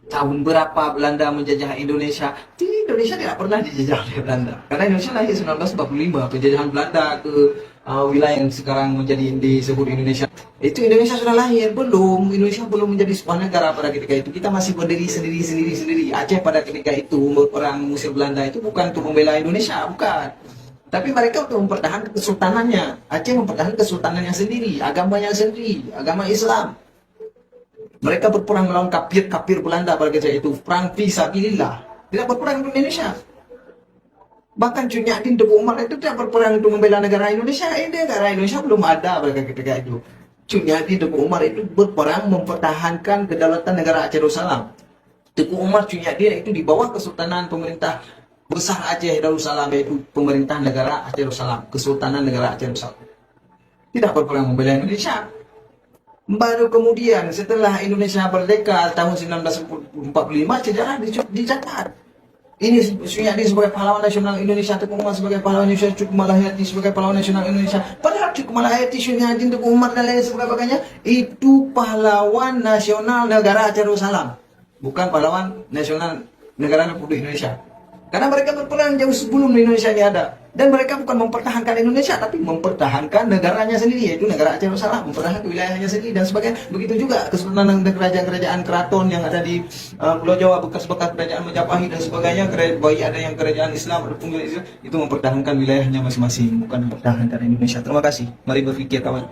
tahun berapa Belanda menjajah Indonesia? Indonesia tidak pernah dijajah oleh Belanda. Karena Indonesia lahir 1945, penjajahan Belanda ke wilayah yang sekarang menjadi disebut Indonesia. Itu Indonesia sudah lahir belum? Indonesia belum menjadi sebuah negara pada ketika itu. Kita masih berdiri sendiri. Aceh pada ketika itu perang mengusir Belanda itu bukan untuk membela Indonesia, bukan. Tapi mereka untuk mempertahankan kesultanannya. Aceh mempertahankan kesultanannya sendiri, agamanya sendiri, agama Islam. Mereka berperang melawan kafir Belanda pada ketika itu, perang fisabilillah. Tidak berperang untuk Indonesia. Bahkan Cun Nyadin Teguh Umar itu tidak berperang untuk membela negara Indonesia. Negara Indonesia belum ada pada ketika itu. Cun Nyadin Teguh Umar itu berperang mempertahankan kedaulatan negara Aceh Darussalam. Teguh Umar Cun Nyadin itu di bawah kesultanan pemerintah besar Aceh Darussalam, yaitu pemerintah negara Aceh Darussalam, kesultanan negara Aceh Darussalam. Tidak berperang membela Indonesia. Baru kemudian setelah Indonesia merdeka tahun 1945, sejarah dicatat. Ini Suryadi sebagai pahlawan nasional Indonesia, Teguh Umar sebagai pahlawan Indonesia, Cuk Malahayati sebagai pahlawan nasional Indonesia. Padahal Cuk Malahayati, Suryadi, Teguh Umar dan lain sebagainya itu pahlawan nasional negara Aceh Darussalam, bukan pahlawan nasional negara Republik Indonesia. Karena mereka berperang jauh sebelum Indonesia ini ada. Dan mereka bukan mempertahankan Indonesia, tapi mempertahankan negaranya sendiri, yaitu negara Aceh Darussalam, mempertahankan wilayahnya sendiri dan sebagainya. Begitu juga kesultanan dan kerajaan-kerajaan keraton yang ada di Pulau Jawa, bekas-bekas kerajaan Majapahit dan sebagainya. Baik ada yang kerajaan Islam ataupun Islam, itu mempertahankan wilayahnya masing-masing, bukan mempertahankan Indonesia. Terima kasih. Mari berpikir kawan.